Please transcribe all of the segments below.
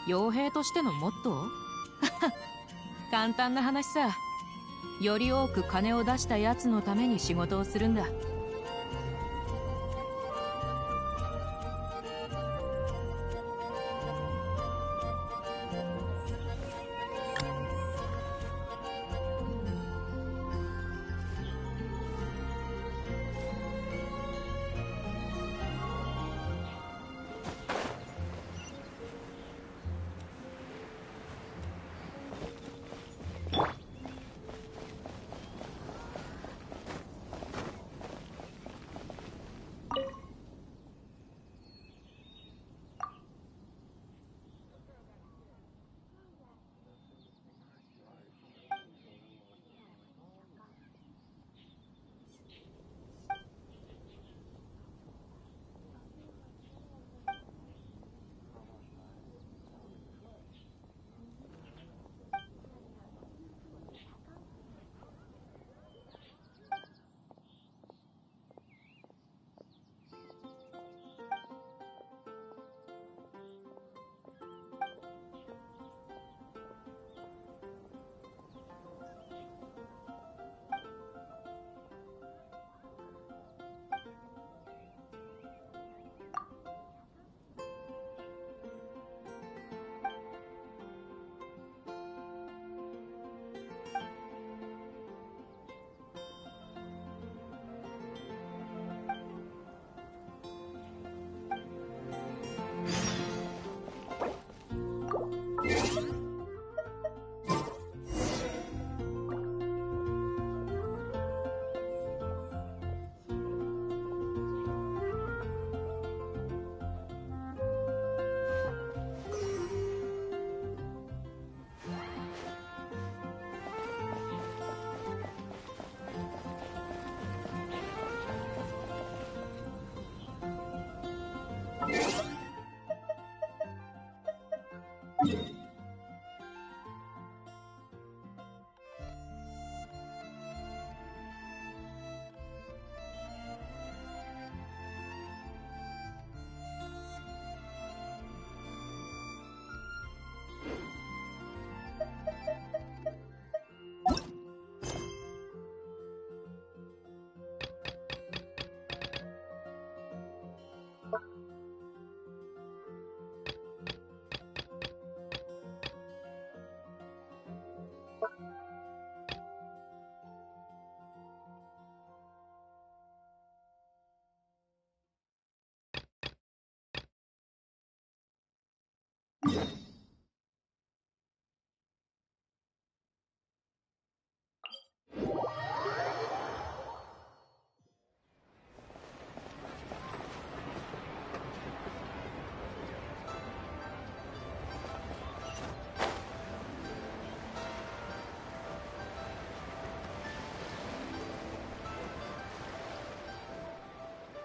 傭兵としてのモットー簡単な話さ。より多く金を出したやつのために仕事をするんだ。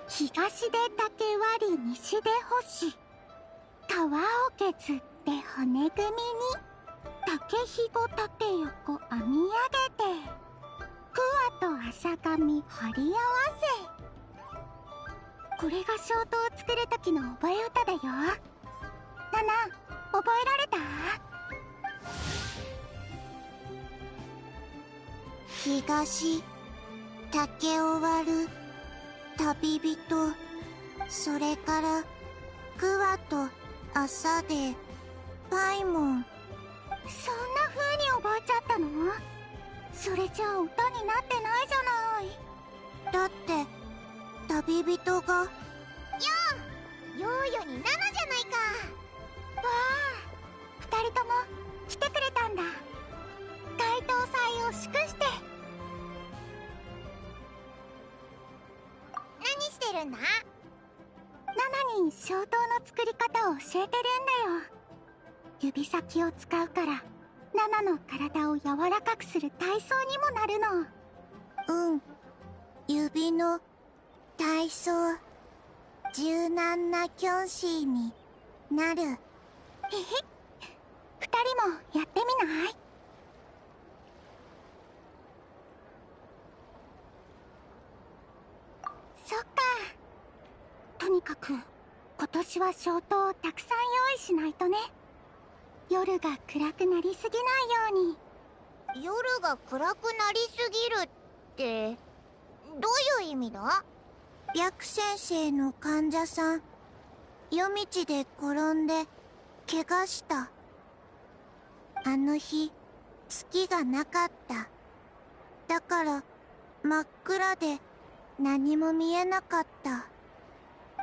東で竹割り西で星、川を削って骨組みに竹ひご縦横編み上げて桑と麻紙貼り合わせ。これが小刀を作る時の覚え歌だよ。ナナ、覚えられた？東、竹を割る旅人、それから桑と麻でパイモン。そんな風に覚えちゃったの？それじゃあ歌になってないじゃない。だって旅人がようようよにナナじゃないか。わあ、二人とも来てくれたんだ。街頭祭を祝して。何してるんだ？ナナに小刀の作り方を教えてるんだよ。指先を使うからナナの体を柔らかくする体操にもなるの。うん、指の体操、柔軟なキョンシーになる。へへ、二人もやってみない？そっか。とにかく今年は小刀をたくさん用意しないとね。夜が暗くなりすぎないように。夜が暗くなりすぎるってどういう意味だ？白先生の患者さん、夜道で転んで怪我した。あの日月がなかった。だから真っ暗で何も見えなかった。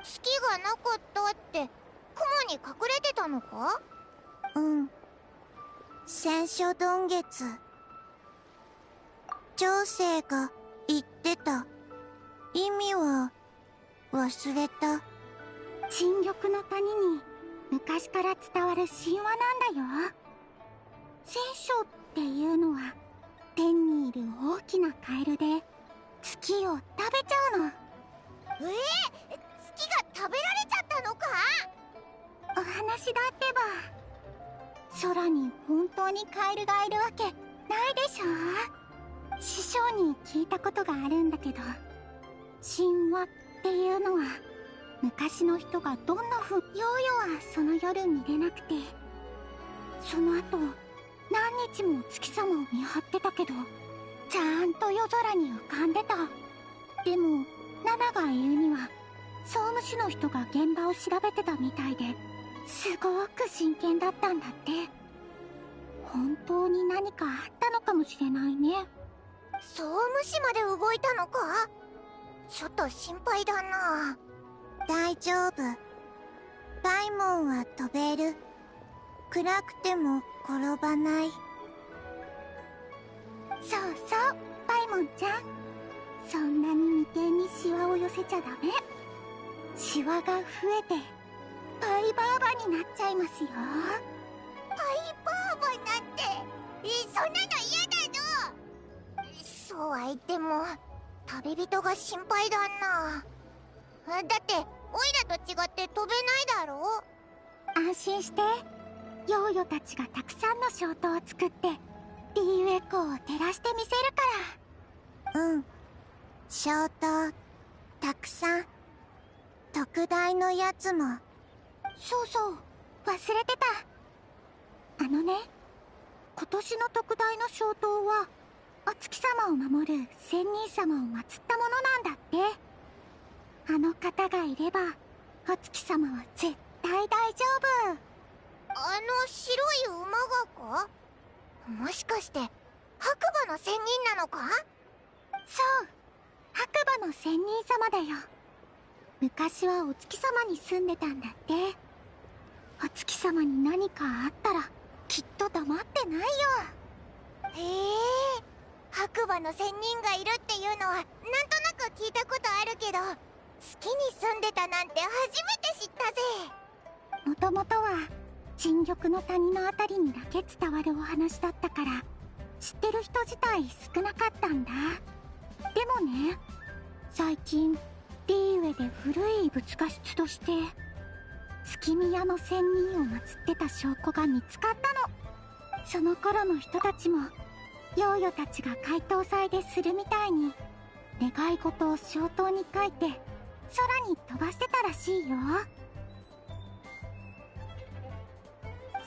月がなかったって雲に隠れてたのか？うん、戦書曇月。長生が言ってた。意味は忘れた。沈玉の谷に昔から伝わる神話なんだよ。戦書っていうのは天にいる大きなカエルで月を食べちゃうの。月が食べられちゃったのか？お話だってば。空に本当にカエルがいるわけないでしょ。師匠に聞いたことがあるんだけど、神話っていうのは昔の人がどんな風。ヨーヨはその夜見れなくて、その後何日も月様を見張ってたけど、ちゃんと夜空に浮かんでた。でもナナが言うには総務士の人が現場を調べてたみたいで、すごく真剣だったんだって。本当に何かあったのかもしれないね。総務士まで動いたのか？ちょっと心配だな。大丈夫。パイモンは飛べる。暗くても転ばない。そうそう、パイモンちゃん。そんなに眉間にシワを寄せちゃダメ。シワが増えてパイバーバになっちゃいますよ。パイバーバなんて、そんなの嫌だの。そうは言っても旅人が心配だな。だってオイラと違って飛べないだろ。安心して。ヨーヨたちがたくさんの消灯を作ってリーウエコーを照らしてみせるから。うん、消灯たくさん。特大のやつも。そうそう、忘れてた。あのね、今年の特大の消灯はお月様を守る仙人様を祀ったものなんだって。あの方がいればお月様は絶対大丈夫。あの白い馬がか？もしかして白馬の仙人なのか？そう、白馬の仙人様だよ。昔はお月様に住んでたんだって。お月様に何かあったらきっと黙ってないよ。へえ、白馬の仙人がいるっていうのはなんとなく聞いたことあるけど、月に住んでたなんて初めて知ったぜ。もともとは沈玉の谷のあたりにだけ伝わるお話だったから、知ってる人自体少なかったんだ。でもね、最近リーウェで古い遺物が出土して、月宮の仙人を祀ってた証拠が見つかったの。その頃の人たちもヨーヨたちが解凍祭でするみたいに願い事を消灯に書いて空に飛ばしてたらしいよ。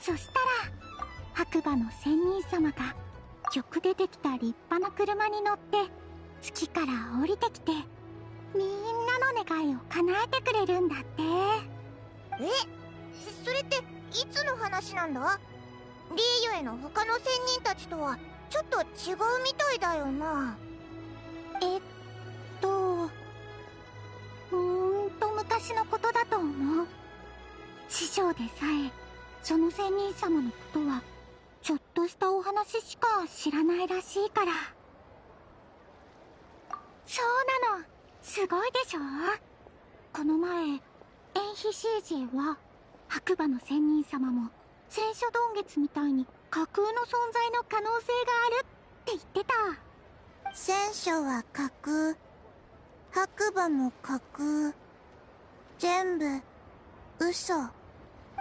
そしたら白馬の仙人様が玉でできた立派な車に乗って月から降りてきて、みんなの願いを叶えてくれるんだって。それっていつの話なんだ？リーユへの他の仙人たちとはちょっと違うみたいだよな。昔のことだと思う。師匠でさえその仙人様のことはちょっとしたお話しか知らないらしいから。そうなの、すごいでしょ。この前エンヒシージーは白馬の仙人様も戦書曇月みたいに架空の存在の可能性があるって言ってた。戦書は架空、白馬も架空、全部嘘。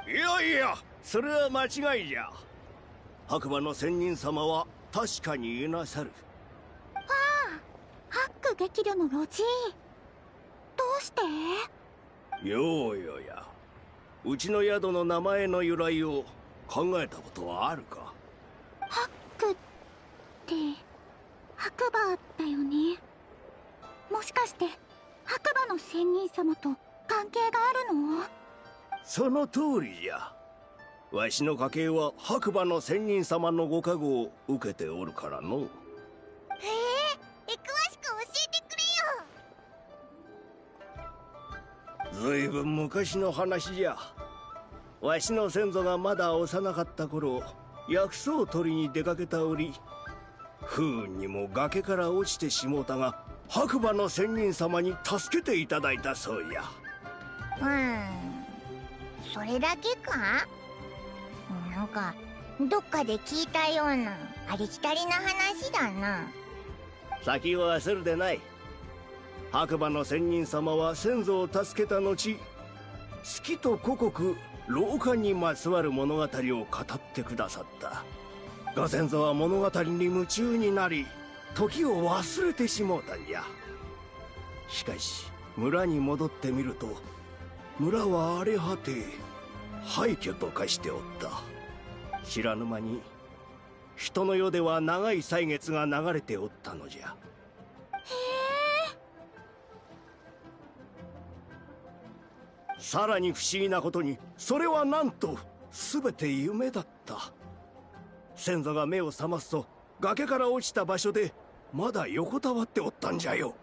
いやいや、それは間違いじゃ。白馬の仙人様は確かにいなさる。ああ、ハック激怒のロジー。どうして？ようよや、うちの宿の名前の由来を考えたことはあるか？ハックって白馬だよね。もしかして白馬の仙人様と関係があるの？その通りじゃ。わしの家系は白馬の仙人様のご加護を受けておるからの。詳しく教えてくれよ。ずいぶん昔の話じゃ。わしの先祖がまだ幼かった頃、薬草を取りに出かけた折、不運にも崖から落ちてしもうたが、白馬の仙人様に助けていただいたそうや。それだけか？なんかどっかで聞いたようなありきたりな話だな。先を焦るでない。白馬の仙人様は先祖を助けた後、月と古国老化にまつわる物語を語ってくださった。ご先祖は物語に夢中になり、時を忘れてしもうたんじゃ。しかし村に戻ってみると、村は荒れ果て廃墟と化しておった。知らぬ間に人の世では長い歳月が流れておったのじゃ。さらに不思議なことに、それはなんと全て夢だった。先祖が目を覚ますと、崖から落ちた場所でまだ横たわっておったんじゃよ。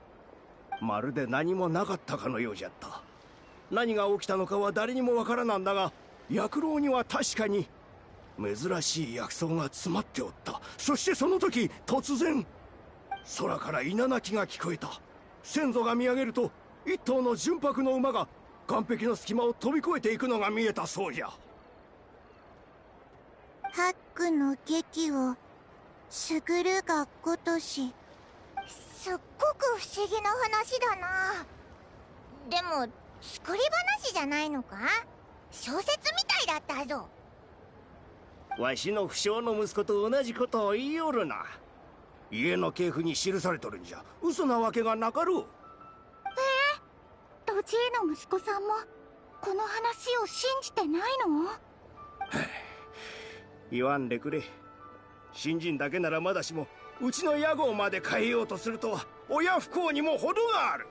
まるで何もなかったかのようじゃった。何が起きたのかは誰にもわからなんだが、薬蝋には確かに珍しい薬草が詰まっておった。そしてその時、突然空から稲鳴きが聞こえた。先祖が見上げると、一頭の純白の馬が岸壁の隙間を飛び越えていくのが見えたそうじゃ。ハックの劇を卓がごとし。すっごく不思議な話だな。でも作り話じゃないのか？小説みたいだったぞ。わしの不肖の息子と同じことを言いよるな。家の系譜に記されとるんじゃ。嘘なわけがなかろう。ドジーの息子さんもこの話を信じてないの？言わんでくれ。信心だけならまだしも、うちの屋号まで変えようとするとは親不孝にも程がある。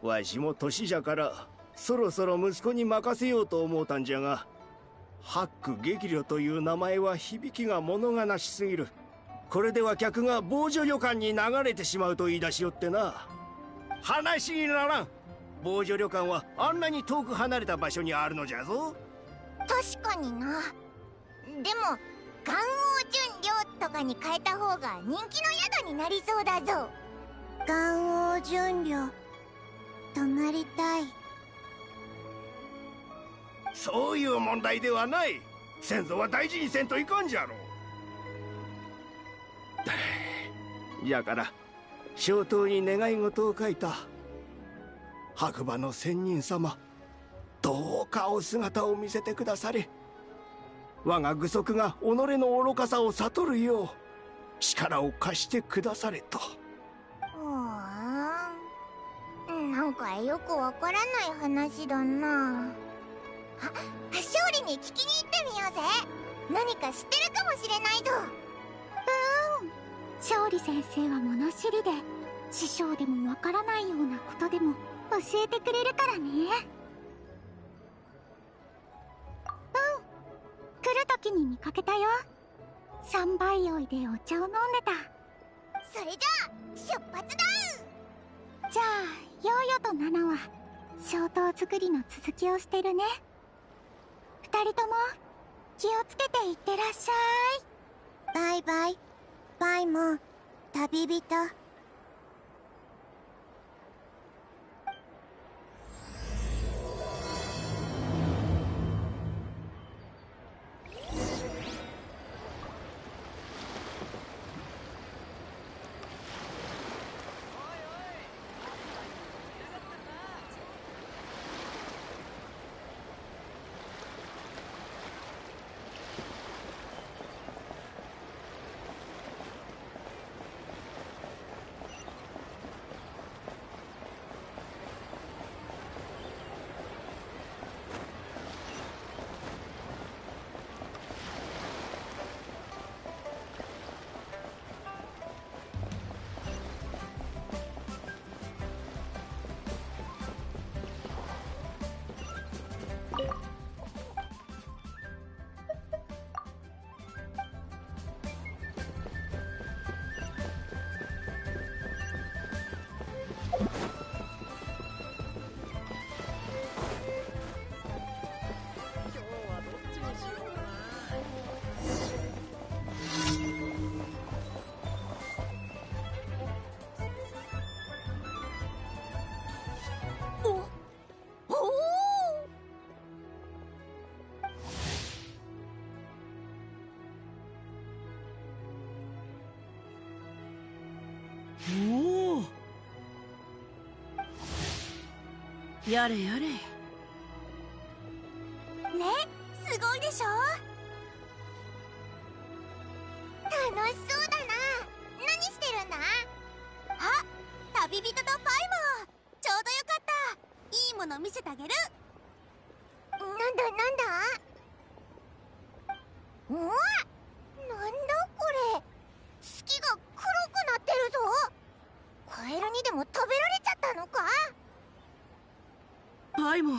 わしも年じゃからそろそろ息子に任せようと思うたんじゃが、ハック激旅という名前は響きが物悲しすぎる。これでは客が防除旅館に流れてしまうと言い出しよってな。話にならん。防除旅館はあんなに遠く離れた場所にあるのじゃぞ。確かにな。でも元王純領とかに変えた方が人気の宿になりそうだぞ。元王純領泊まりたい。そういう問題ではない。先祖は大事にせんといかんじゃろう。やから小刀に願い事を書いた。白馬の仙人様、どうかお姿を見せてくだされ。我が具足が己の愚かさを悟るよう力を貸してくだされと。なんかよくわからない話だな。勝利に聞きに行ってみようぜ。何か知ってるかもしれないぞ。勝利先生は物知りで、師匠でもわからないようなことでも教えてくれるからね。来る時に見かけたよ。三杯酔いでお茶を飲んでた。それじゃあ出発だ。じゃあヨーヨとナナは小刀作りの続きをしてるね。二人とも気をつけていってらっしゃい。バイバイ。バイも旅人。やれやれ。ね、すごいでしょ。楽しそうだな。何してるんだ？あ、旅人とパイもちょうどよかった。いいもの見せてあげる。なんだうわ、なんだこれ。月が黒くなってるぞ。カエルにでも食べられちゃったのか？パイモン、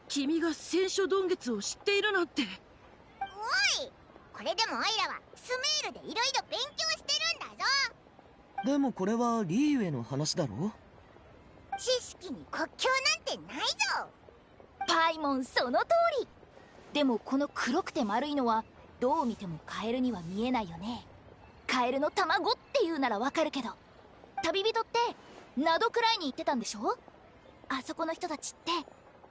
君が戦書洞月を知っているなんて。おい、これでもオイラはスメールでいろいろ勉強してるんだぞ。でもこれはリーユへの話だろ。知識に国境なんてないぞ。パイモン、その通り。でもこの黒くて丸いのはどう見てもカエルには見えないよね。カエルの卵っていうならわかるけど、旅人ってナドくらいに行ってたんでしょ。あそこの人たちって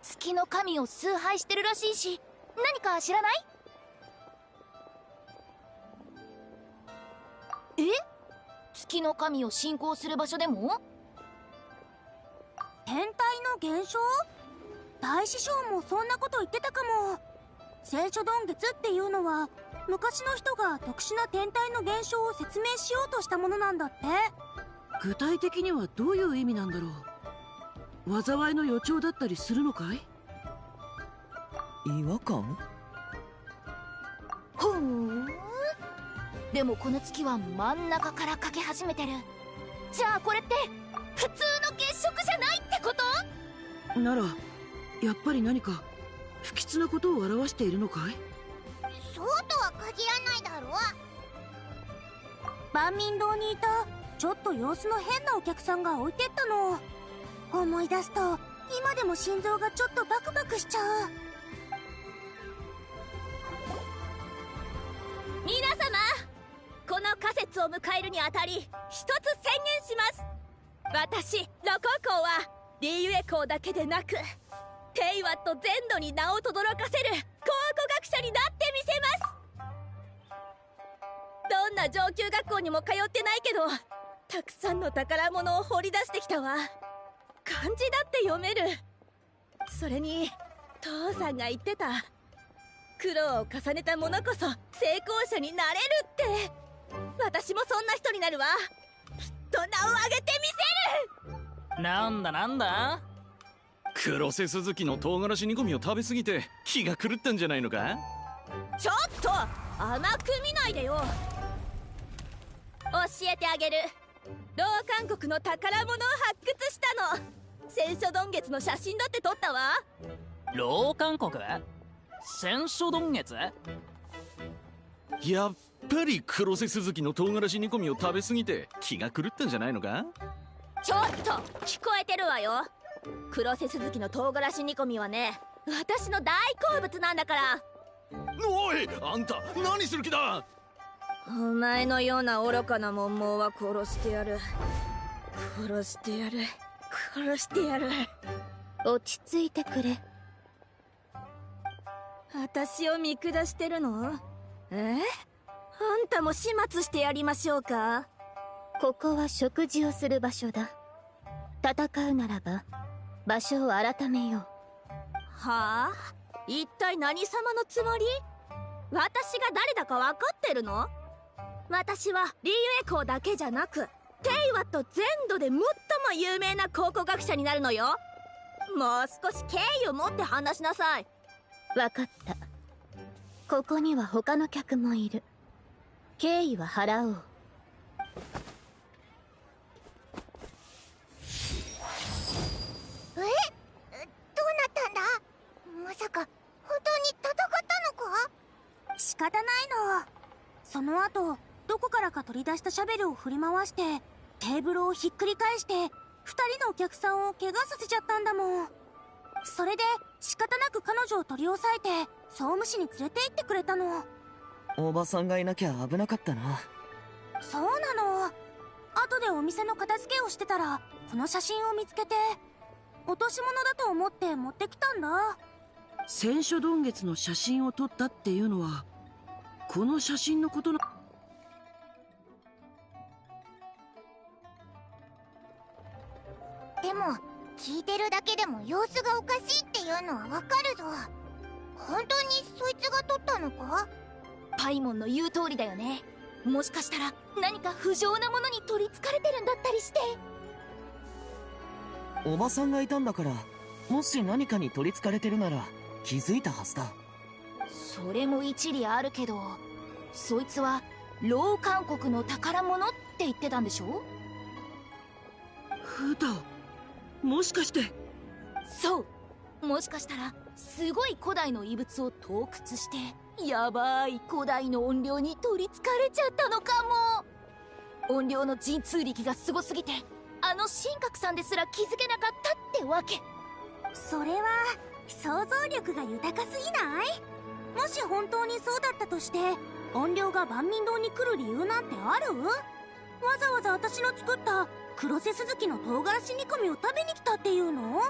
月の神を崇拝してるらしいし、何か知らない？え？月の神を信仰する場所でも？天体の現象？大師匠もそんなこと言ってたかも。聖書洞月っていうのは昔の人が特殊な天体の現象を説明しようとしたものなんだって。具体的にはどういう意味なんだろう。災いの予兆だったりするのかい？違和感？ほーん。でもこの月は真ん中から欠け始めてる。じゃあこれって普通の月食じゃないってこと？ならやっぱり何か不吉なことを表しているのかい？そうとは限らないだろう。万民堂にいたちょっと様子の変なお客さんが置いてったの。思い出すと今でも心臓がちょっとバクバクしちゃう。皆様、この仮説を迎えるにあたり一つ宣言します。私ロコ公はリーユエ公だけでなくテイワット全土に名を轟かせる考古学者になってみせます。どんな上級学校にも通ってないけどたくさんの宝物を掘り出してきたわ。漢字だって読める。それに父さんが言ってた、苦労を重ねた者こそ成功者になれるって。私もそんな人になるわ。きっと名を上げてみせる。なんだ黒瀬鈴木の唐辛子煮込みを食べ過ぎて気が狂ったんじゃないのか？ちょっと甘く見ないでよ。教えてあげる。老韓国の宝物を発掘したの。戦書洞月の写真だって撮ったわ。老韓国？戦書洞月？やっぱり黒瀬鈴木の唐辛子煮込みを食べ過ぎて気が狂ったんじゃないのか？ちょっと聞こえてるわよ。黒瀬鈴木の唐辛子煮込みはね、私の大好物なんだから。おい、あんた何する気だ？お前のような愚かな文盲は殺してやる。殺してやる。殺してやる。落ち着いてくれ。私を見下してるの？あんたも始末してやりましょうか。ここは食事をする場所だ。戦うならば場所を改めよう。はあ？一体何様のつもり？私が誰だか分かってるの？私はリーユエ公だけじゃなくテイワット全土で最も有名な考古学者になるのよ。もう少し敬意を持って話しなさい。分かった。ここには他の客もいる。敬意は払おう。どうなったんだ？まさか本当に戦ったのか？仕方ないの。その後どこからか取り出したシャベルを振り回してテーブルをひっくり返して2人のお客さんを怪我させちゃったんだもん。それで仕方なく彼女を取り押さえて総務士に連れて行ってくれたの。おばさんがいなきゃ危なかったな。そうなの。後でお店の片付けをしてたらこの写真を見つけて落とし物だと思って持ってきたんだ。戦書洞月の写真を撮ったっていうのはこの写真のことな。でも聞いてるだけでも様子がおかしいっていうのはわかるぞ。本当にそいつが取ったのか？パイモンの言う通りだよね。もしかしたら何か不浄なものに取りつかれてるんだったりして。おばさんがいたんだから、もし何かに取りつかれてるなら気づいたはずだ。それも一理あるけど、そいつは老韓国の宝物って言ってたんでしょ？フータオ、もしかして。そう、もしかしたらすごい古代の遺物を盗掘してやばい古代の怨霊に取りつかれちゃったのかも。怨霊の神通力がすごすぎて、あの神格さんですら気づけなかったってわけ。それは想像力が豊かすぎない？もし本当にそうだったとして、怨霊が万民堂に来る理由なんてある？わざわざ私の作った黒瀬鈴木の唐辛子煮込みを食べに来たっていうの？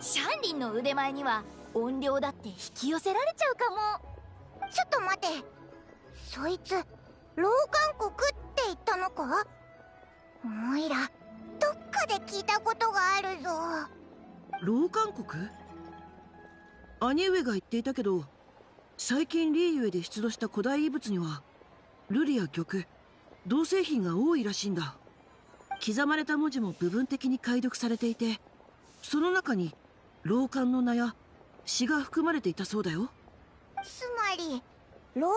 シャンリンの腕前には怨霊だって引き寄せられちゃうかも。ちょっと待て、そいつ老韓国って言ったのか？モイラ、どっかで聞いたことがあるぞ。老韓国？兄上が言っていたけど、最近リーユエで出土した古代遺物には瑠璃や玉、銅製品が多いらしいんだ。刻まれた文字も部分的に解読されていて、その中に老漢の名や詩が含まれていたそうだよ。つまり老漢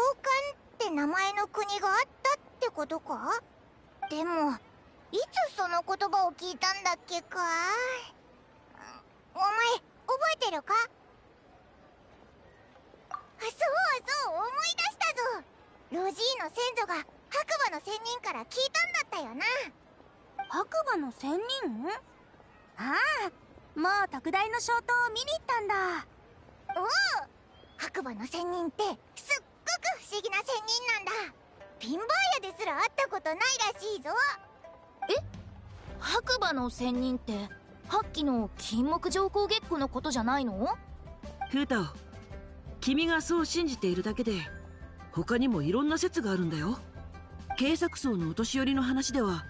って名前の国があったってことか？でもいつその言葉を聞いたんだっけか？お前覚えてるか？そうそう、思い出したぞ。ロジーの先祖が白馬の仙人から聞いたんだったよな。白馬の仙人？ああ、もう特大の消灯を見に行ったんだ。おお、白馬の仙人ってすっごく不思議な仙人なんだ。ピンバーヤですら会ったことないらしいぞ。白馬の仙人ってさっきの金木上皇月光のことじゃないの？フータオ、君がそう信じているだけで他にもいろんな説があるんだよ。慶作層のお年寄りの話では、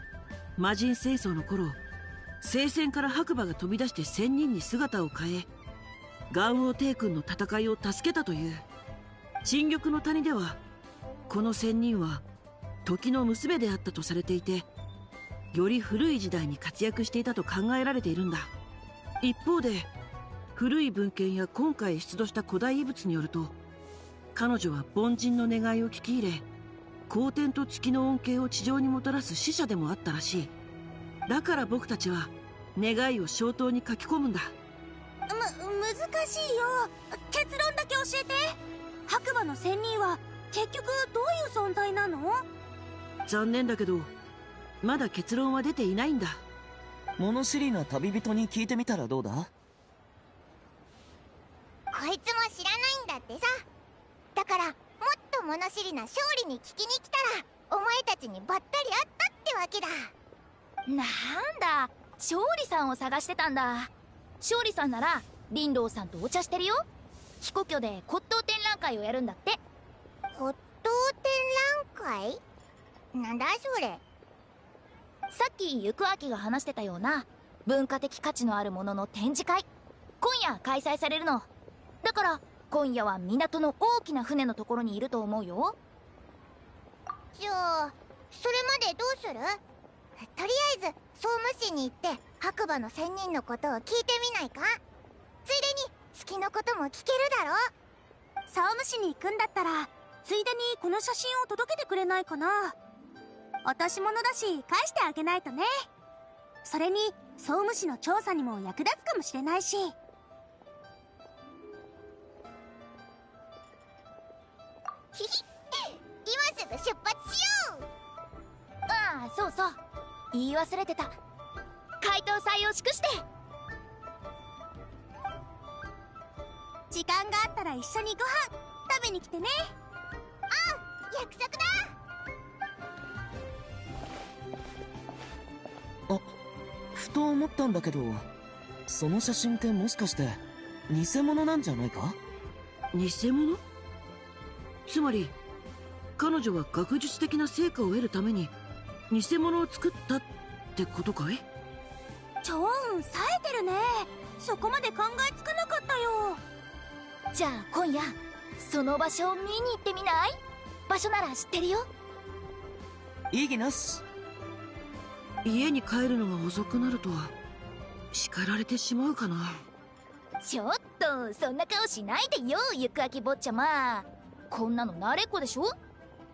魔人戦争の頃、聖戦から白馬が飛び出して仙人に姿を変え、元王帝君の戦いを助けたという。陳玉の谷ではこの仙人は時の娘であったとされていて、より古い時代に活躍していたと考えられているんだ。一方で古い文献や今回出土した古代遺物によると、彼女は凡人の願いを聞き入れ、光天と月の恩恵を地上にもたらす使者でもあったらしい。だから僕たちは願いを消灯に書き込むんだ。難しいよ。結論だけ教えて。白馬の仙人は結局どういう存在なの？残念だけどまだ結論は出ていないんだ。物知りな旅人に聞いてみたらどうだ？こいつも知らないんだってさ。だからもっと物知りな勝利に聞きに来たら、お前たちにばったり会ったってわけだ。なんだ、勝利さんを探してたんだ。勝利さんなら林道さんとお茶してるよ。飛行居で骨董展覧会をやるんだって。骨董展覧会？なんだそれ。さっきゆくあきが話してたような文化的価値のあるものの展示会、今夜開催されるの。だから今夜は港の大きな船のところにいると思うよ。じゃあそれまでどうする？とりあえず総務士に行って白馬の仙人のことを聞いてみないか？ついでに月のことも聞けるだろ。総務士に行くんだったらついでにこの写真を届けてくれないかな。落とし物だし返してあげないとね。それに総務士の調査にも役立つかもしれないし。ひひ、今すぐ出発しよう。ああ、そうそう、言い忘れてた。解答祭を祝して。時間があったら一緒にご飯食べに来てね。約束だ。あ、ふと思ったんだけど、その写真ってもしかして偽物なんじゃないか？偽物？つまり彼女は学術的な成果を得るために偽物を作ったってことかい？超冴えてるね。そこまで考えつかなかったよ。じゃあ今夜その場所を見に行ってみない？場所なら知ってるよ。異議なし。家に帰るのが遅くなると叱られてしまうかな。ちょっとそんな顔しないでよ、行くあき坊ちゃま。こんなの慣れっこでしょ。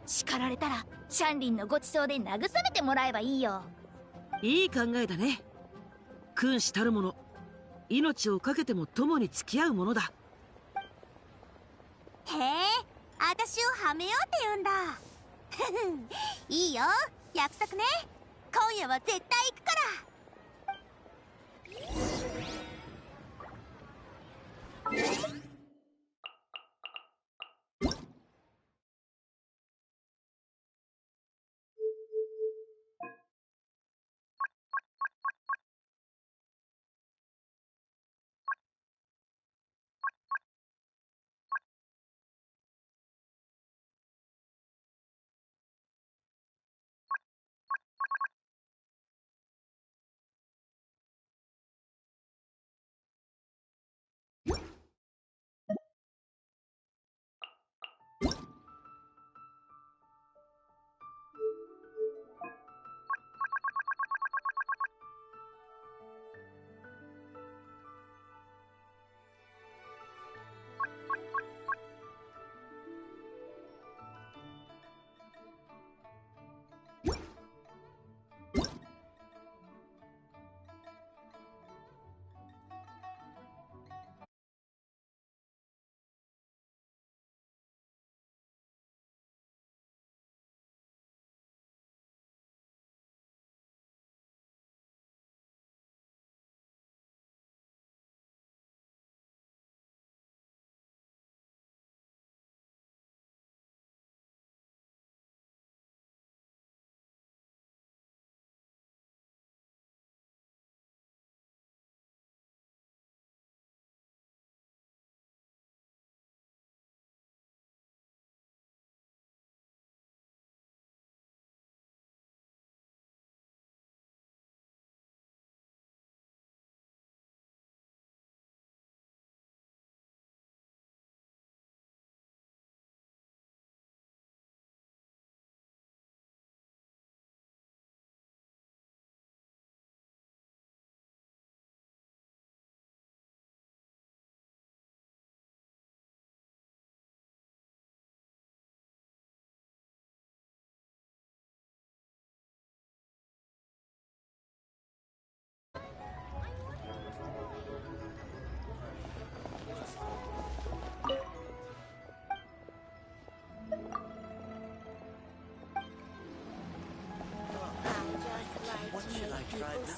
叱られたらシャンリンのごちそうで慰めてもらえばいいよ。いい考えだね。君子たるもの、命を懸けても共に付き合うものだ。へえ、私をはめようって言うんだ。いいよ、約束ね。今夜は絶対行くから。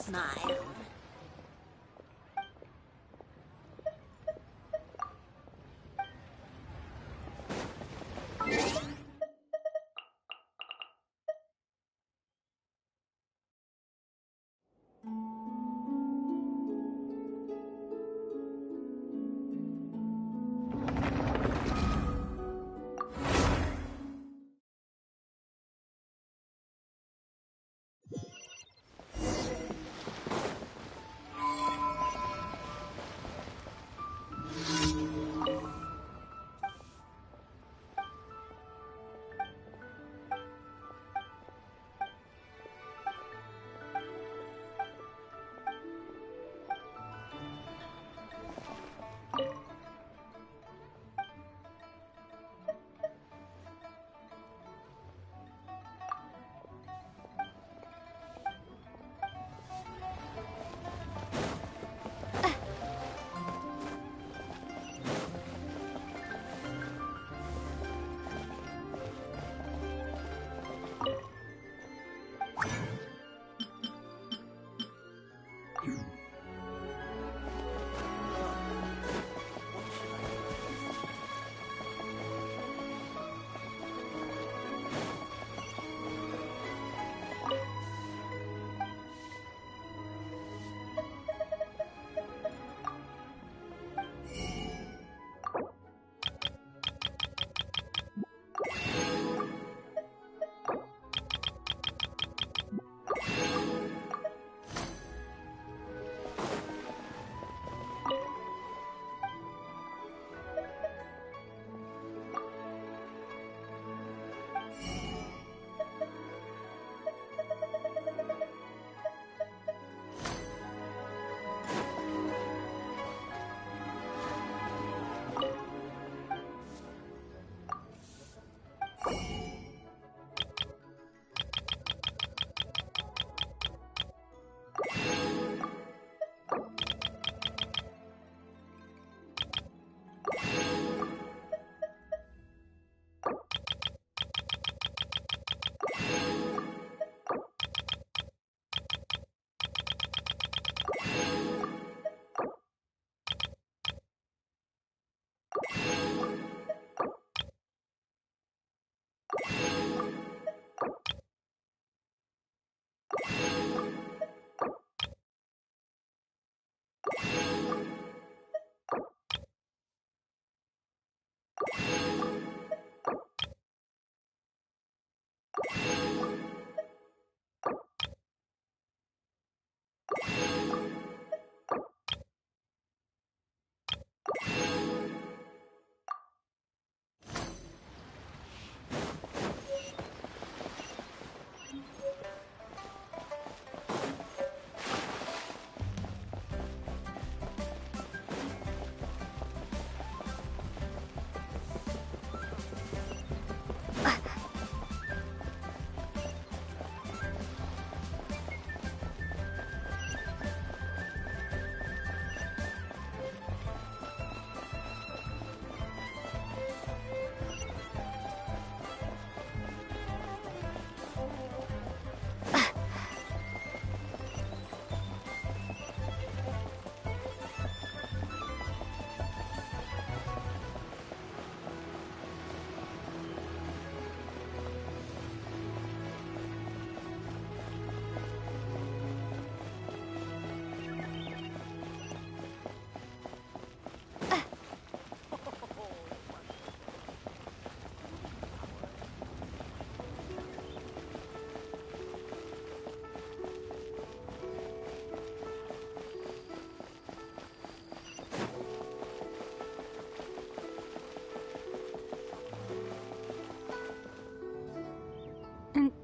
Smile.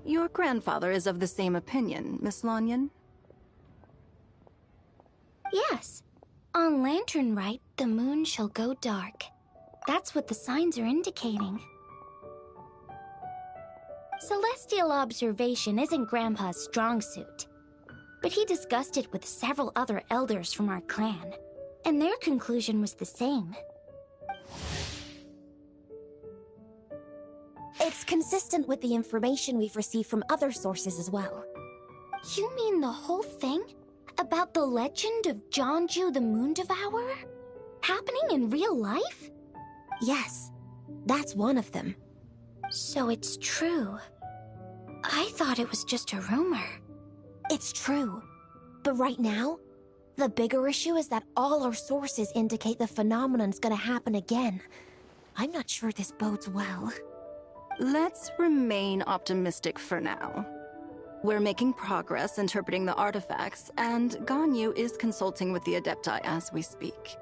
Your grandfather is of the same opinion, Miss Lanyon? Yes. On Lantern Rite, the moon shall go dark. That's what the signs are indicating. Celestial observation isn't Grandpa's strong suit. But he discussed it with several other elders from our clan, and their conclusion was the same. It's consistent with the information we've received from other sources as well. You mean the whole thing? About the legend of Jonju the Moon Devourer? Happening in real life? Yes, that's one of them. So it's true. I thought it was just a rumor. It's true. But right now, the bigger issue is that all our sources indicate the phenomenon's gonna happen again. I'm not sure this bodes well. Let's remain optimistic for now. We're making progress interpreting the artifacts, and Ganyu is consulting with the Adepti as we speak.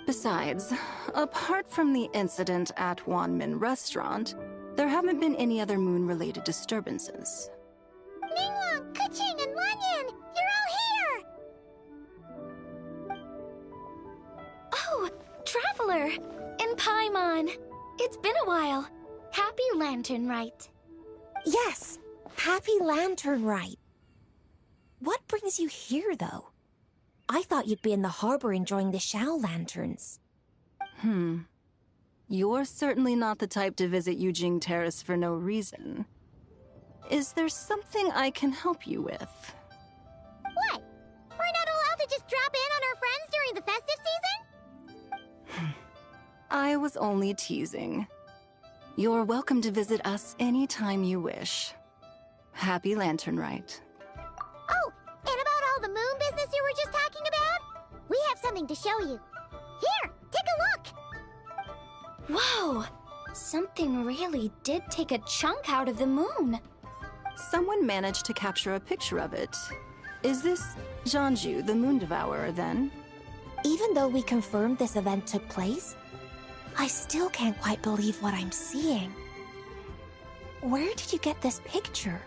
Besides, apart from the incident at Wanmin Restaurant, there haven't been any other moon-related disturbances. Ningguang, Keqing, and Lanyan! You're all here! Oh, Traveler! And Paimon! It's been a while. Happy Lantern Rite. Yes, happy Lantern Rite. What brings you here, though? I thought you'd be in the harbor enjoying the Shao Lanterns. You're certainly not the type to visit Yujing Terrace for no reason. Is there something I can help you with? What? We're not allowed to just drop in on our friends during the festive season? I was only teasing. You're welcome to visit us anytime you wish. Happy Lantern Rite. Oh, and about all the moon business you were just talking about? We have something to show you. Here, take a look! Whoa! Something really did take a chunk out of the moon. Someone managed to capture a picture of it. Is this Jonju, the Moon Devourer, then? Even though we confirmed this event took place, I still can't quite believe what I'm seeing. Where did you get this picture?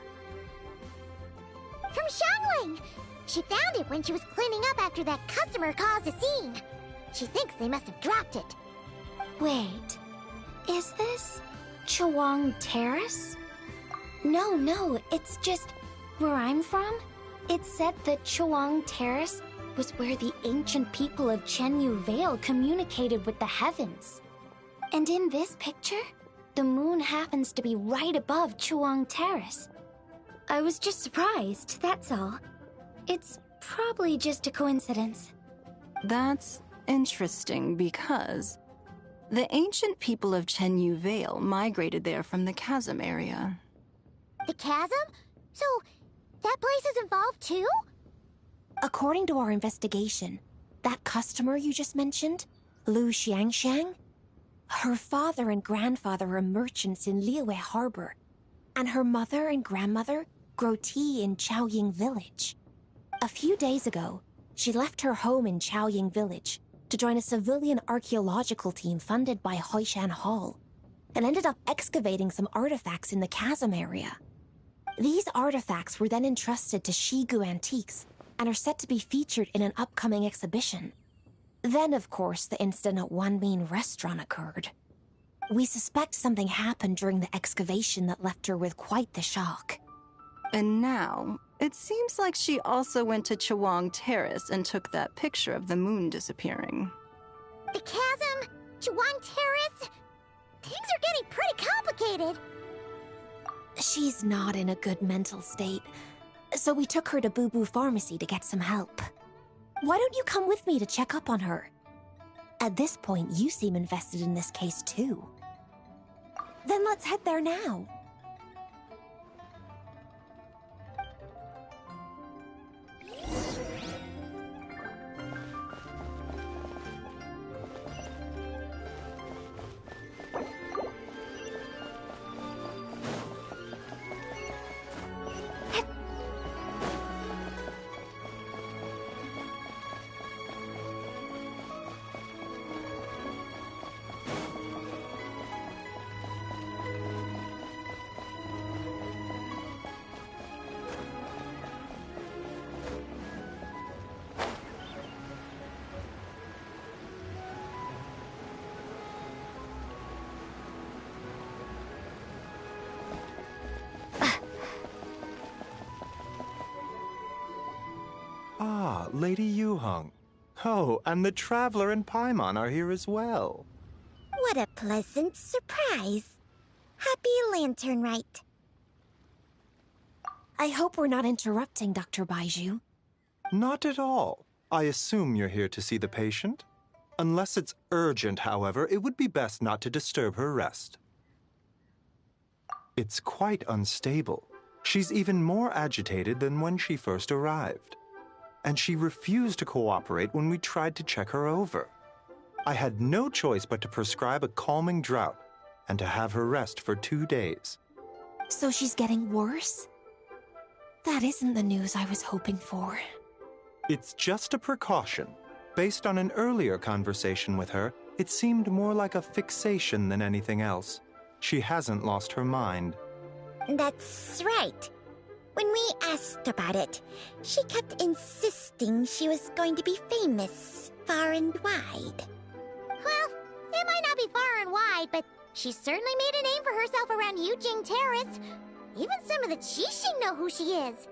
From Xiangling! She found it when she was cleaning up after that customer caused a scene. She thinks they must have dropped it. Wait, is this Chawang Terrace? No, it's just where I'm from. It said that Chawang Terrace was where the ancient people of Chenyu Vale communicated with the heavens. And in this picture, the moon happens to be right above Chawang Terrace. I was just surprised, that's all. It's probably just a coincidence. That's interesting because the ancient people of Chenyu Vale migrated there from the chasm area. The chasm? So, that place is involved too? According to our investigation, that customer you just mentioned, Lu Xiangxiang, her father and grandfather are merchants in Liyue Harbor, and her mother and grandmother grow tea in Chaoying Village. A few days ago, she left her home in Chaoying Village to join a civilian archaeological team funded by Hoishan Hall, and ended up excavating some artifacts in the chasm area. These artifacts were then entrusted to Shigu Antiques and are set to be featured in an upcoming exhibition. Then, of course, the incident at Wanmin Restaurant occurred. We suspect something happened during the excavation that left her with quite the shock. And now, it seems like she also went to Chawang Terrace and took that picture of the moon disappearing. The chasm? Chawang Terrace? Things are getting pretty complicated. She's not in a good mental state, so we took her to Boo Boo Pharmacy to get some help. Why don't you come with me to check up on her? At this point, you seem invested in this case too. Then let's head there now. Ah, Lady Yuheng. Oh, and the Traveler and Paimon are here as well. What a pleasant surprise. Happy Lantern Rite. I hope we're not interrupting, Dr. Baiju. Not at all. I assume you're here to see the patient? Unless it's urgent, however, it would be best not to disturb her rest. It's quite unstable. She's even more agitated than when she first arrived. And she refused to cooperate when we tried to check her over. I had no choice but to prescribe a calming draught and to have her rest for 2 days. So she's getting worse? That isn't the news I was hoping for. It's just a precaution. Based on an earlier conversation with her, it seemed more like a fixation than anything else. She hasn't lost her mind. That's right. When we asked about it, she kept insisting she was going to be famous far and wide. Well, it might not be far and wide, but she certainly made a name for herself around Yujing Terrace. Even some of the Qixing know who she is.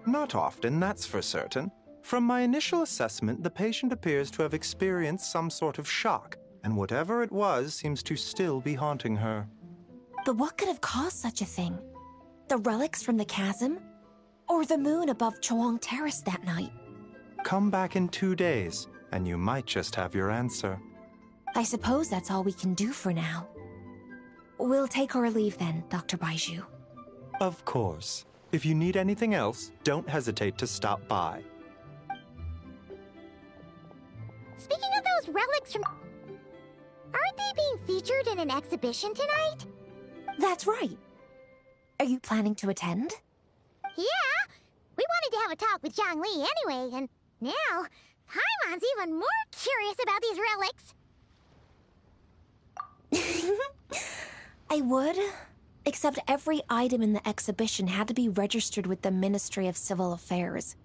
Not often, that's for certain. From my initial assessment, the patient appears to have experienced some sort of shock, and whatever it was seems to still be haunting her. But what could have caused such a thing? The relics from the chasm? Or the moon above Chawang Terrace that night? Come back in 2 days, and you might just have your answer. I suppose that's all we can do for now. We'll take our leave then, Dr. Baiju. Of course. If you need anything else, don't hesitate to stop by. Speaking of those relics from... Aren't they being featured in an exhibition tonight? That's right. Are you planning to attend? Yeah! We wanted to have a talk with Zhang Li anyway, and now Paimon's even more curious about these relics. I would, except every item in the exhibition had to be registered with the Ministry of Civil Affairs.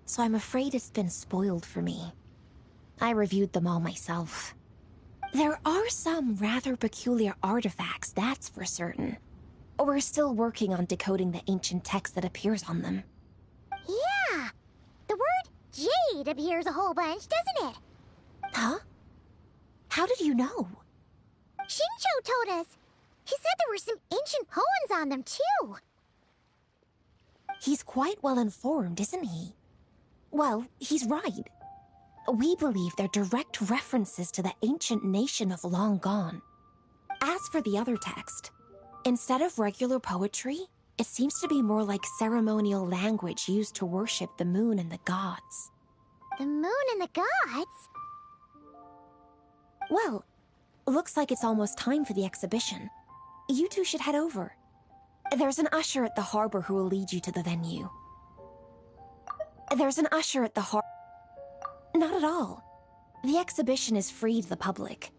So I'm afraid it's been spoiled for me. I reviewed them all myself. There are some rather peculiar artifacts, that's for certain. We're still working on decoding the ancient text that appears on them. Yeah! The word jade appears a whole bunch, doesn't it? Huh? How did you know? Shincho told us. He said there were some ancient poems on them, too. He's quite well informed, isn't he? Well, he's right. We believe they're direct references to the ancient nation of long gone. As for the other text, instead of regular poetry, it seems to be more like ceremonial language used to worship the moon and the gods. The moon and the gods? Well, looks like it's almost time for the exhibition. You two should head over. There's an usher at the harbor who will lead you to the venue. There's an usher at the harbor. Not at all. The exhibition is free to the public.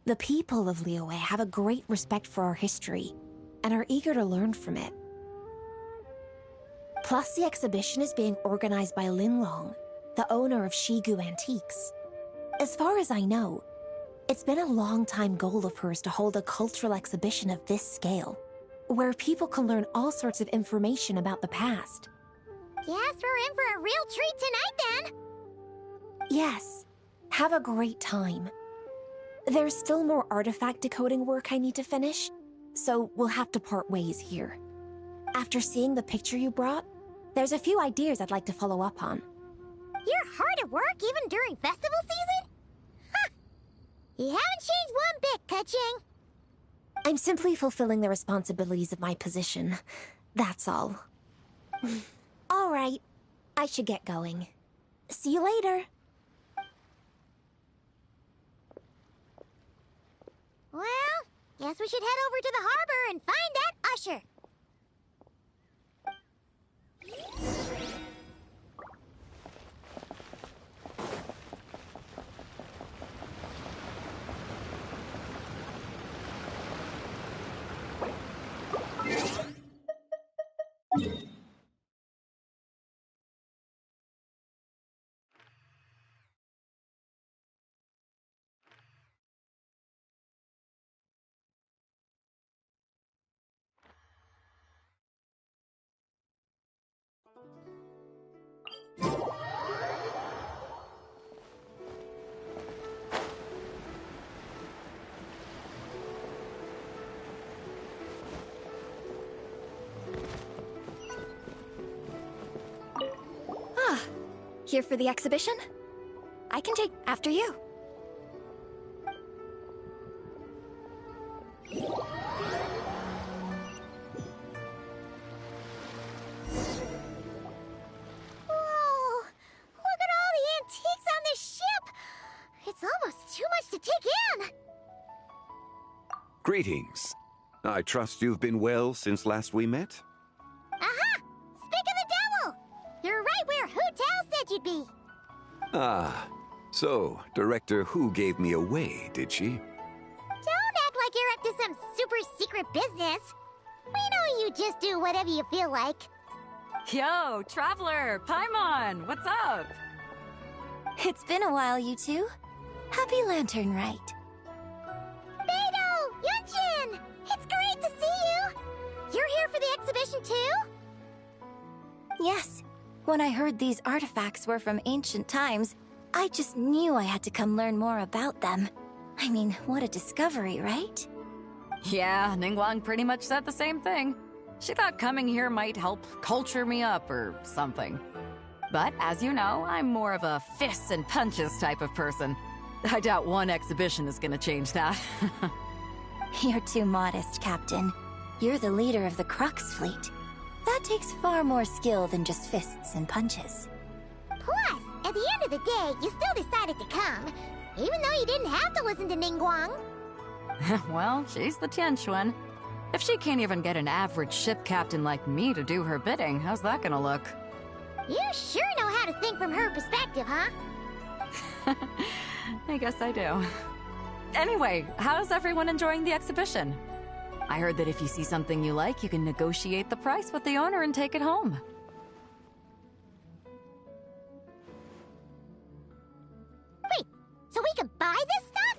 The people of Liyue have a great respect for our history and are eager to learn from it. Plus, the exhibition is being organized by Linlong, the owner of Shigu Antiques. As far as I know, it's been a long-time goal of hers to hold a cultural exhibition of this scale, where people can learn all sorts of information about the past. Guess we're in for a real treat tonight, then! Yes. Have a great time. There's still more artifact decoding work I need to finish, so we'll have to part ways here. After seeing the picture you brought, there's a few ideas I'd like to follow up on. You're hard at work even during festival season? Huh! You haven't changed one bit, Keqing. I'm simply fulfilling the responsibilities of my position. That's all. All right. I should get going. See you later. Well, guess we should head over to the harbor and find that usher. Here for the exhibition? I can take after you. Whoa! Look at all the antiques on this ship! It's almost too much to take in! Greetings. I trust you've been well since last we met? Aha! Speak of the devil! You're right where Hu Tao said you'd be! Ah, so Director Hu gave me away, did she? Don't act like you're up to some super secret business! We know you just do whatever you feel like. Yo, Traveler! Paimon! What's up? It's been a while, you two. Happy Lantern Rite. Beidou! Yunshin! It's great to see you! You're here for the exhibition too? Yes. When I heard these artifacts were from ancient times, I just knew I had to come learn more about them. I mean, what a discovery, right? Yeah, Ningguang pretty much said the same thing. She thought coming here might help culture me up or something. But as you know, I'm more of a fists and punches type of person. I doubt one exhibition is gonna change that. You're too modest, Captain. You're the leader of the Crux fleet. That takes far more skill than just fists and punches. Plus, at the end of the day, you still decided to come, even though you didn't have to listen to Ningguang. Well, she's the Tianquan. If she can't even get an average ship captain like me to do her bidding, how's that gonna look? You sure know how to think from her perspective, huh? I guess I do. Anyway, how's everyone enjoying the exhibition? I heard that if you see something you like, you can negotiate the price with the owner and take it home. Wait, so we can buy this stuff?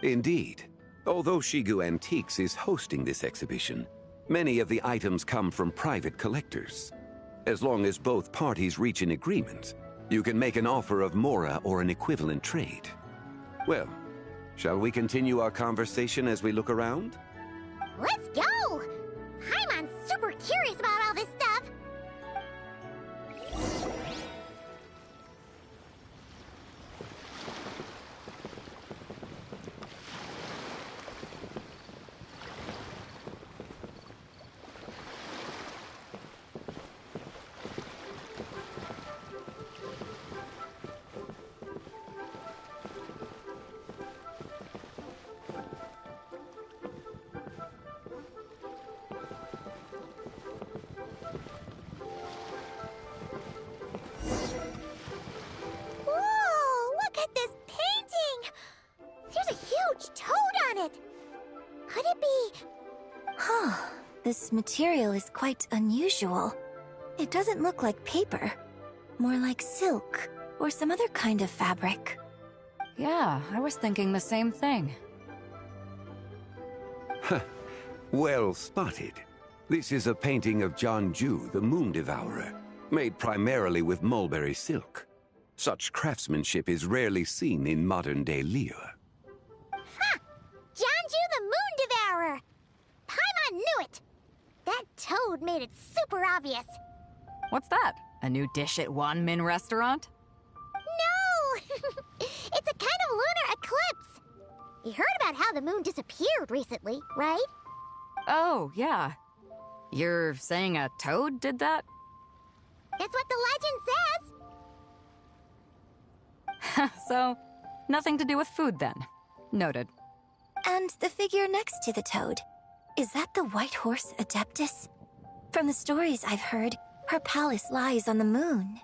Indeed. Although Shigu Antiques is hosting this exhibition, many of the items come from private collectors. As long as both parties reach an agreement, you can make an offer of mora or an equivalent trade. Well, shall we continue our conversation as we look around? Let's go! Paimon's super curious about all this stuff. This material is quite unusual. It doesn't look like paper. More like silk, or some other kind of fabric. Yeah, I was thinking the same thing. Well spotted. This is a painting of Jianju, the Moon Devourer, made primarily with mulberry silk. Such craftsmanship is rarely seen in modern-day Liyue. Ha! Jianju the Moon Devourer! Paimon knew it! That toad made it super obvious. What's that? A new dish at Wanmin restaurant? No! It's a kind of lunar eclipse. You heard about how the moon disappeared recently, right? Oh, yeah. You're saying a toad did that? It's what the legend says. So, nothing to do with food then. Noted. And the figure next to the toad. Is that the white horse Adeptus? From the stories I've heard, her palace lies on the moon.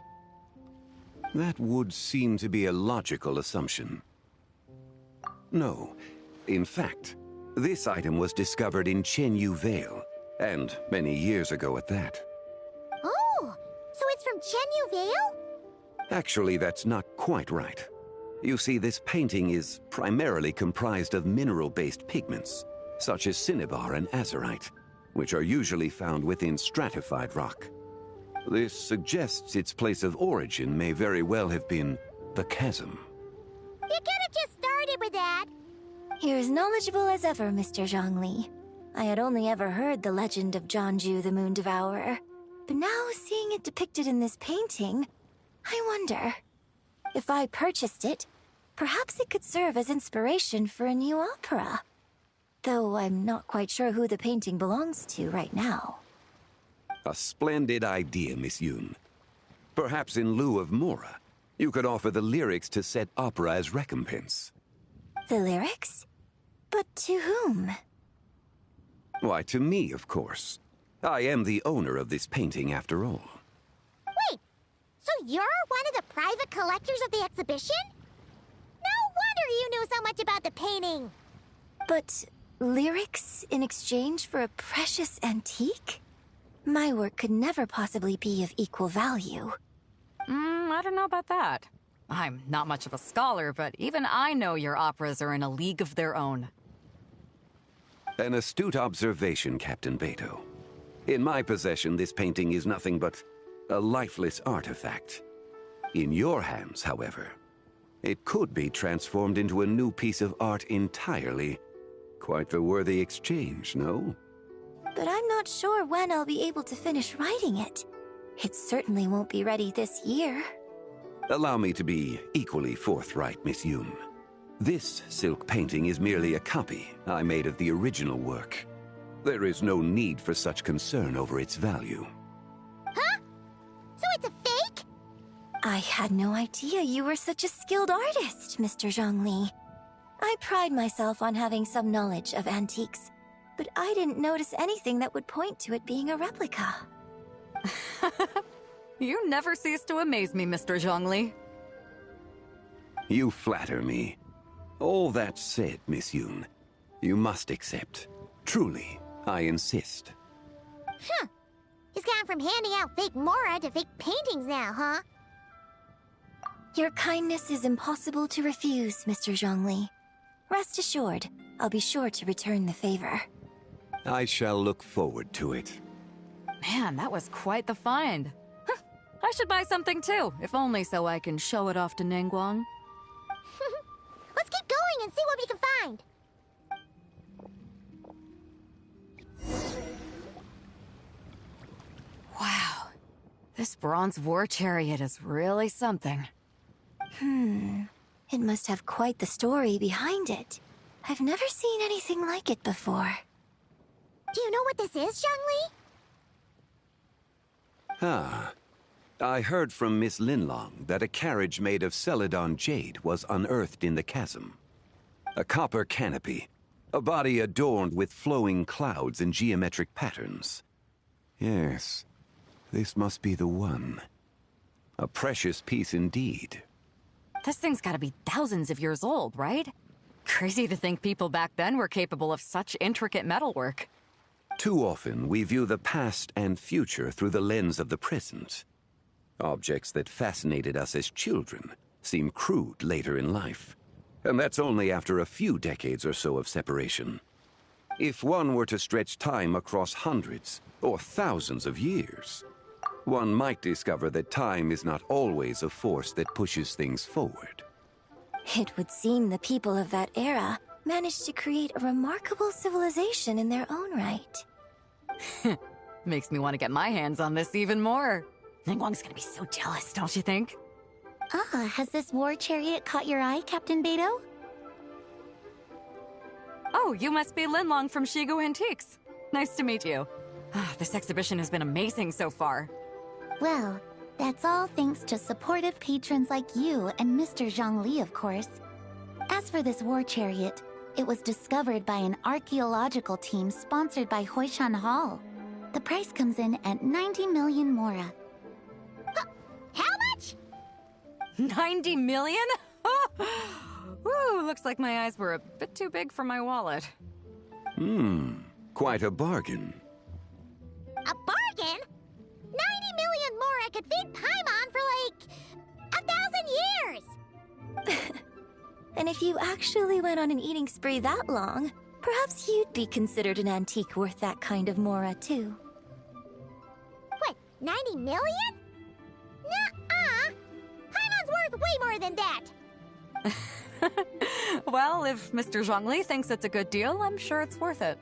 That would seem to be a logical assumption. No. In fact, this item was discovered in Chenyu Vale, and many years ago at that. Oh, so it's from Chenyu Vale? Actually, that's not quite right. You see, this painting is primarily comprised of mineral-based pigments, such as cinnabar and azurite, which are usually found within stratified rock. This suggests its place of origin may very well have been the chasm. You could have just started with that. You're as knowledgeable as ever, Mr. Zhongli. I had only ever heard the legend of Jianju the Moon Devourer, but now seeing it depicted in this painting, I wonder, if I purchased it, perhaps it could serve as inspiration for a new opera. Though I'm not quite sure who the painting belongs to right now. A splendid idea, Miss Yoon. Perhaps in lieu of mora, you could offer the lyrics to said opera as recompense. The lyrics? But to whom? Why, to me, of course. I am the owner of this painting, after all. Wait, so you're one of the private collectors of the exhibition? No wonder you knew so much about the painting. But lyrics in exchange for a precious antique? My work could never possibly be of equal value. I don't know about that. I'm not much of a scholar, but even I know your operas are in a league of their own. An astute observation, Captain Beto. In my possession, this painting is nothing but a lifeless artifact. In your hands, however, it could be transformed into a new piece of art entirely. Quite the worthy exchange, no? But I'm not sure when I'll be able to finish writing it. It certainly won't be ready this year. Allow me to be equally forthright, Miss Yoon. This silk painting is merely a copy I made of the original work. There is no need for such concern over its value. Huh? So it's a fake? I had no idea you were such a skilled artist, Mr. Zhongli. I pride myself on having some knowledge of antiques, but I didn't notice anything that would point to it being a replica. You never cease to amaze me, Mr. Zhongli. You flatter me. All that said, Miss Yoon, you must accept. Truly, I insist. Huh. He's gone from handing out fake mora to fake paintings now, huh? Your kindness is impossible to refuse, Mr. Zhongli. Rest assured, I'll be sure to return the favor. I shall look forward to it. Man, that was quite the find. I should buy something too, if only so I can show it off to Ningguang. Let's keep going and see what we can find. Wow, this bronze war chariot is really something. It must have quite the story behind it. I've never seen anything like it before. Do you know what this is, Zhongli? Ah. I heard from Miss Linlong that a carriage made of Celadon jade was unearthed in the chasm. A copper canopy, a body adorned with flowing clouds and geometric patterns. Yes, this must be the one. A precious piece indeed. This thing's gotta be thousands of years old, right? Crazy to think people back then were capable of such intricate metalwork. Too often, we view the past and future through the lens of the present. Objects that fascinated us as children seem crude later in life. And that's only after a few decades or so of separation. If one were to stretch time across hundreds or thousands of years, one might discover that time is not always a force that pushes things forward. It would seem the people of that era managed to create a remarkable civilization in their own right. Makes me want to get my hands on this even more. Ningguang's gonna be so jealous, don't you think? Has this war chariot caught your eye, Captain Beidou? Oh, you must be Linlong from Shigu Antiques. Nice to meet you. This exhibition has been amazing so far. Well, that's all thanks to supportive patrons like you and Mr. Zhongli, of course. As for this war chariot, it was discovered by an archaeological team sponsored by Hoishan Hall. The price comes in at 90 million mora. How much? 90 million? Woo, looks like my eyes were a bit too big for my wallet. Quite a bargain. A bargain? 90 million mora could feed Paimon for like 1,000 years! And if you actually went on an eating spree that long, perhaps you'd be considered an antique worth that kind of mora, too. What, 90 million? Nuh-uh! Paimon's worth way more than that! Well, if Mr. Zhongli thinks it's a good deal, I'm sure it's worth it.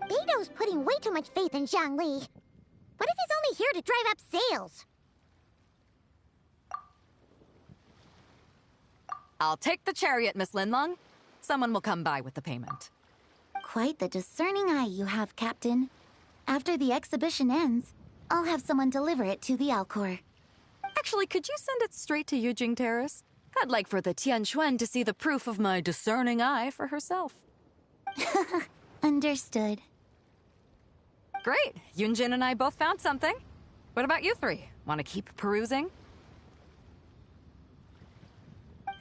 Beidou's putting way too much faith in Zhongli. What if he's only here to drive up sales? I'll take the chariot, Miss Linlong. Someone will come by with the payment. Quite the discerning eye you have, Captain. After the exhibition ends, I'll have someone deliver it to the Alcor. Actually, could you send it straight to Yujing Terrace? I'd like for the Tianquan to see the proof of my discerning eye for herself. Understood. Great. Yunjin and I both found something. What about you three? Want to keep perusing?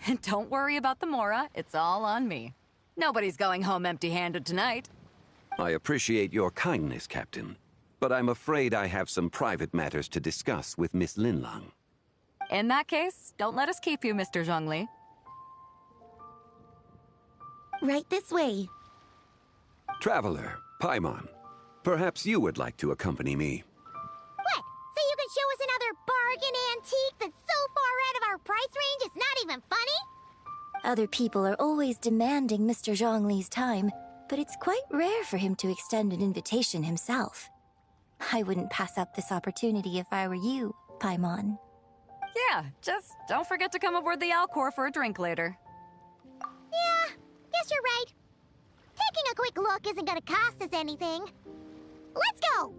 And don't worry about the mora. It's all on me. Nobody's going home empty-handed tonight. I appreciate your kindness, Captain, but I'm afraid I have some private matters to discuss with Miss Linlong. In that case, don't let us keep you, Mr. Zhongli. Right this way. Traveler, Paimon, perhaps you would like to accompany me. What? So you can show us another bargain antique that's so far out of our price range it's not even funny? Other people are always demanding Mr. Zhongli's time, but it's quite rare for him to extend an invitation himself. I wouldn't pass up this opportunity if I were you, Paimon. Yeah, just don't forget to come aboard the Alcor for a drink later. Yeah, guess you're right. Taking a quick look isn't gonna cost us anything. Let's go!